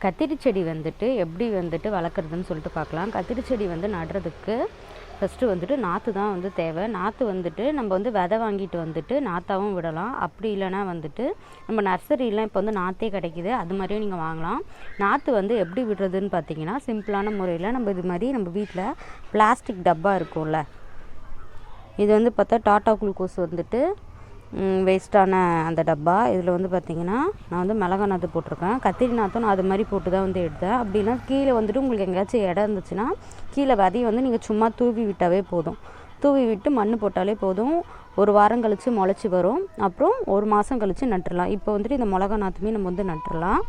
கத்திரி செடி வந்துட்டு எப்படி வந்துட்டு வளர்க்குறதுன்னு சொல்லிட்டு பார்க்கலாம். கத்திரி செடி வந்து நடுறதுக்கு ஃபஸ்ட்டு வந்துட்டு நாற்று தான் வந்து தேவை. நாற்று வந்துட்டு நம்ம வந்து விதை வாங்கிட்டு வந்துட்டு நாற்றாவும் விடலாம். அப்படி இல்லைனா வந்துட்டு நம்ம நர்சரிலாம் இப்போ வந்து நாற்றே கிடைக்கிது, அது மாதிரியும் நீங்கள் வாங்கலாம். நாற்று வந்து எப்படி விடுறதுன்னு பார்த்தீங்கன்னா, சிம்பிளான முறையில் நம்ம இது மாதிரி நம்ம வீட்டில் பிளாஸ்டிக் டப்பா இருக்கும்ல, இது வந்து பார்த்தா டாட்டா குளுக்கோஸ் வந்துட்டு வேஸ்ட்டான அந்த டப்பா. இதில் வந்து பார்த்திங்கன்னா நான் வந்து மிளகா நாற்று போட்டிருக்கேன். கத்திரி நாற்றும் நான் அது மாதிரி போட்டு தான் வந்து எடுத்தேன். அப்படின்னா கீழே வந்துட்டு உங்களுக்கு எங்கேயாச்சும் இடம் இருந்துச்சுன்னா கீழே விதையை வந்து நீங்கள் சும்மா தூவி விட்டாவே போதும். தூவி விட்டு மண் போட்டாலே போதும். ஒரு வாரம் கழித்து முளைச்சி வரும். அப்புறம் ஒரு மாதம் கழித்து நட்டுடலாம். இப்போ வந்துட்டு இந்த மிளகா நாற்றுமே நம்ம வந்து நட்டுடலாம்.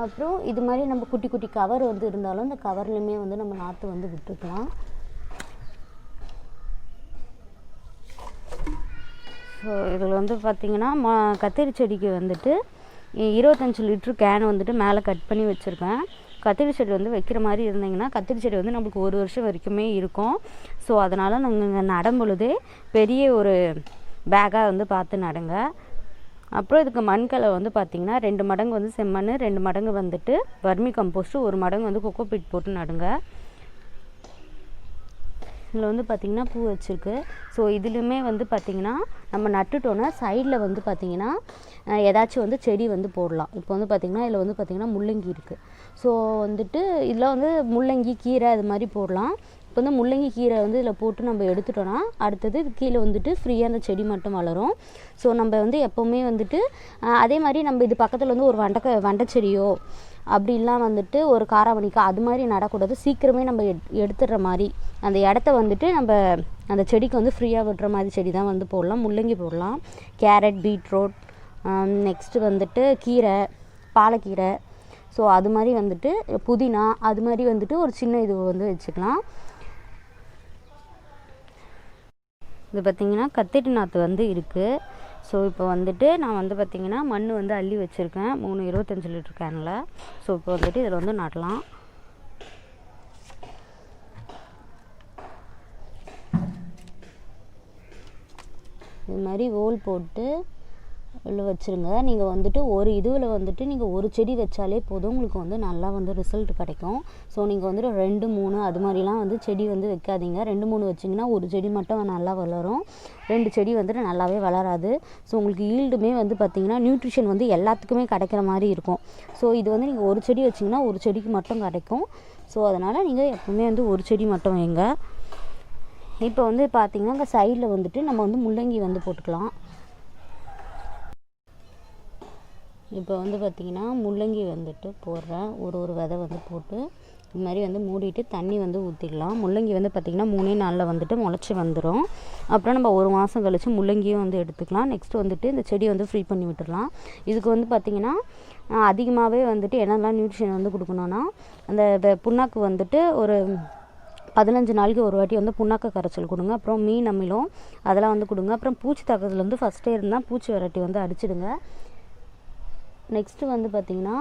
அப்புறம் இது மாதிரி நம்ம குட்டி குட்டி கவர் வந்து இருந்தாலும் இந்த கவர்லையுமே வந்து நம்ம நாற்று வந்து விட்டுருக்கலாம். ஸோ இதில் வந்து பார்த்திங்கன்னா கத்திரி செடிக்கு வந்துட்டு 25 லிட்ரு கேன் வந்துட்டு மேலே கட் பண்ணி வச்சுருக்கேன். கத்திரி செடி வந்து வைக்கிற மாதிரி இருந்தீங்கன்னா கத்திரி செடி வந்து நம்மளுக்கு 1 வருஷம் வரைக்குமே இருக்கும். ஸோ அதனால் நாங்கள் இங்கே நடும் பொழுதே பெரிய ஒரு பேக்காக வந்து பார்த்து நடுங்க. அப்புறம் இதுக்கு மண்கலை வந்து பார்த்திங்கன்னா 2 மடங்கு வந்து செம்மண், 2 மடங்கு வந்துட்டு வர்மி கம்போஸ்ட்டு, 1 மடங்கு வந்து கொக்கோபீட் போட்டு நடுங்க. இதில் வந்து பார்த்திங்கன்னா பூ வச்சுருக்கு. ஸோ இதுலேயுமே வந்து பார்த்திங்கன்னா நம்ம நட்டுட்டோன்னா சைடில் வந்து பார்த்திங்கன்னா ஏதாச்சும் வந்து செடி வந்து போடலாம். இப்போ வந்து பார்த்திங்கன்னா இதில் வந்து பார்த்திங்கன்னா முள்ளங்கி இருக்குது. ஸோ வந்துட்டு இதில் வந்து முள்ளங்கி கீரை அது மாதிரி போடலாம். இப்போ வந்து முள்ளங்கி கீரை வந்து இதில் போட்டு நம்ம எடுத்துட்டோன்னா அடுத்தது இது கீழே வந்துட்டு ஃப்ரீயாக அந்த செடி மட்டும் வளரும். ஸோ நம்ம வந்து எப்போவுமே வந்துட்டு அதே மாதிரி நம்ம இது பக்கத்தில் வந்து ஒரு வண்டை செடியோ அப்படிலாம் வந்துட்டு ஒரு காராமணிக்கா அது மாதிரி நடக்கூடாது. சீக்கிரமே நம்ம எடுத்துடுற மாதிரி அந்த இடத்த வந்துட்டு நம்ம அந்த செடிக்கு வந்து ஃப்ரீயாக விடுற மாதிரி செடி தான் வந்து போடலாம். முள்ளங்கி போடலாம், கேரட், பீட்ரூட், நெக்ஸ்ட்டு வந்துட்டு கீரை, பாலக்கீரை, ஸோ அது மாதிரி வந்துட்டு புதினா அது மாதிரி வந்துட்டு ஒரு சின்ன இது வந்து வச்சுக்கலாம். இது பார்த்திங்கன்னா கத்திரி நாற்று வந்து இருக்குது. ஸோ இப்போ வந்துட்டு நான் வந்து பார்த்திங்கன்னா மண் வந்து அள்ளி வச்சுருக்கேன் 3 25 லிட்டர் கேனில். ஸோ இப்போ வந்துட்டு இதில் வந்து நடலாம். இது மாதிரி ஹோல் போட்டு உள்ள வச்சுருங்க. நீங்கள் வந்துட்டு ஒரு இதுவில் வந்துட்டு நீங்கள் ஒரு செடி வச்சாலே போதும், உங்களுக்கு வந்து நல்லா வந்து ரிசல்ட் கிடைக்கும். ஸோ நீங்கள் வந்துட்டு 2 3 அது மாதிரிலாம் வந்து செடி வந்து வைக்காதீங்க. 2 3 வச்சிங்கன்னா ஒரு செடி மட்டும் நல்லா வளரும், 2 செடி வந்துட்டு நல்லாவே வளராது. ஸோ உங்களுக்கு ஈல்டுமே வந்து பார்த்திங்கன்னா நியூட்ரிஷன் வந்து எல்லாத்துக்குமே கிடைக்கிற மாதிரி இருக்கும். ஸோ இது வந்து நீங்கள் ஒரு செடி வச்சிங்கன்னா ஒரு செடிக்கு மட்டும் கிடைக்கும். ஸோ அதனால் நீங்கள் எப்பவுமே வந்து ஒரு செடி மட்டும் வைங்க. இப்போ வந்து பார்த்திங்கன்னா இங்கே சைடில் வந்துட்டு நம்ம வந்து முள்ளங்கி வந்து போட்டுக்கலாம். இப்போ வந்து பார்த்திங்கன்னா முள்ளங்கி வந்துட்டு போடுறேன். ஒரு விதை வந்து போட்டு இது மாதிரி வந்து மூடிட்டு தண்ணி வந்து ஊற்றிடலாம். முள்ளங்கி வந்து பார்த்திங்கன்னா 3 நாளில் வந்துட்டு முளைச்சி வந்துடும். அப்புறம் நம்ம 1 மாதம் கழித்து முள்ளங்கியும் வந்து எடுத்துக்கலாம். நெக்ஸ்ட் வந்துட்டு இந்த செடியை வந்து ஃப்ரீ பண்ணி விட்டுடலாம். இதுக்கு வந்து பார்த்திங்கன்னா அதிகமாகவே வந்துட்டு என்னெல்லாம் நியூட்ரிஷன் வந்து கொடுக்கணுன்னா அந்த புண்ணாக்கு வந்துட்டு ஒரு 15 நாளைக்கு ஒரு வாட்டி வந்து புண்ணாக்கு கரைச்சல் கொடுங்க. அப்புறம் மீன் அமிலம் அதெல்லாம் வந்து கொடுங்க. அப்புறம் பூச்சி தாக்குதல் வந்து ஃபஸ்ட்டே இருந்தால் பூச்சி விரட்டி வந்து அடிச்சிடுங்க. நெக்ஸ்ட்டு வந்து பார்த்திங்கன்னா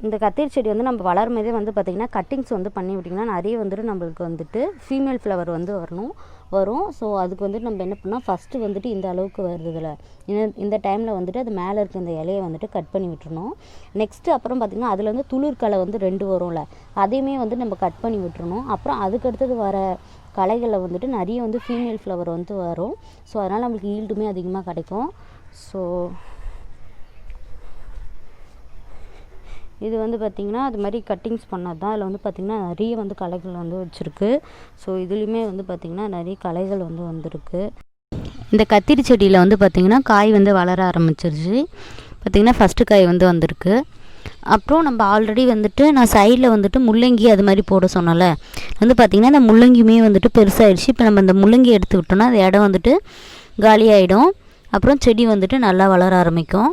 இந்த கத்திரி செடி வந்து நம்ம வளரும் போதே வந்து பார்த்திங்கன்னா கட்டிங்ஸ் வந்து பண்ணி விட்டிங்கன்னா நிறைய வந்துட்டு நம்மளுக்கு வந்துட்டு ஃபீமேல் ஃப்ளவர் வந்து வரும். ஸோ அதுக்கு வந்துட்டு நம்ம என்ன பண்ணால் ஃபஸ்ட்டு வந்துட்டு இந்த அளவுக்கு வருதுல இந்த டைமில் வந்துட்டு அது மேலே இருக்க இந்த இலையை வந்துட்டு கட் பண்ணி விட்டுறணும். நெக்ஸ்ட்டு அப்புறம் பார்த்திங்கன்னா அதில் வந்து துளிர்களை வந்து 2 வரும்ல, அதையுமே வந்து நம்ம கட் பண்ணி விட்டுறணும். அப்புறம் அதுக்கடுத்தது வர களைகளில் வந்துட்டு நிறைய வந்து ஃபீமேல் ஃப்ளவர் வந்து வரும். ஸோ அதனால் நம்மளுக்கு ஈல்டுமே அதிகமாக கிடைக்கும். ஸோ இது வந்து பார்த்திங்கன்னா அது மாதிரி கட்டிங்ஸ் பண்ணது தான். அதில் வந்து பார்த்திங்கன்னா நிறைய வந்து களைகள் வந்து வச்சுருக்கு. ஸோ இதுலேயுமே வந்து பார்த்திங்கன்னா நிறைய களைகள் வந்து வந்திருக்கு. இந்த கத்திரி செடியில் வந்து பார்த்திங்கன்னா காய் வந்து வளர ஆரம்பிச்சிருச்சு. பார்த்திங்கன்னா ஃபஸ்ட்டு காய் வந்து வந்திருக்கு. அப்புறம் நம்ம ஆல்ரெடி வந்துட்டு நான் சைடில் வந்துட்டு முள்ளங்கி அது மாதிரி போட சொன்னல, வந்து பார்த்திங்கன்னா இந்த முள்ளங்கியுமே வந்துட்டு பெருசாகிடுச்சு. இப்போ நம்ம இந்த முள்ளங்கி எடுத்து விட்டோம்னா அந்த இடம் வந்துட்டு காலியாகிடும். அப்புறம் செடி வந்துட்டு நல்லா வளர ஆரம்பிக்கும்.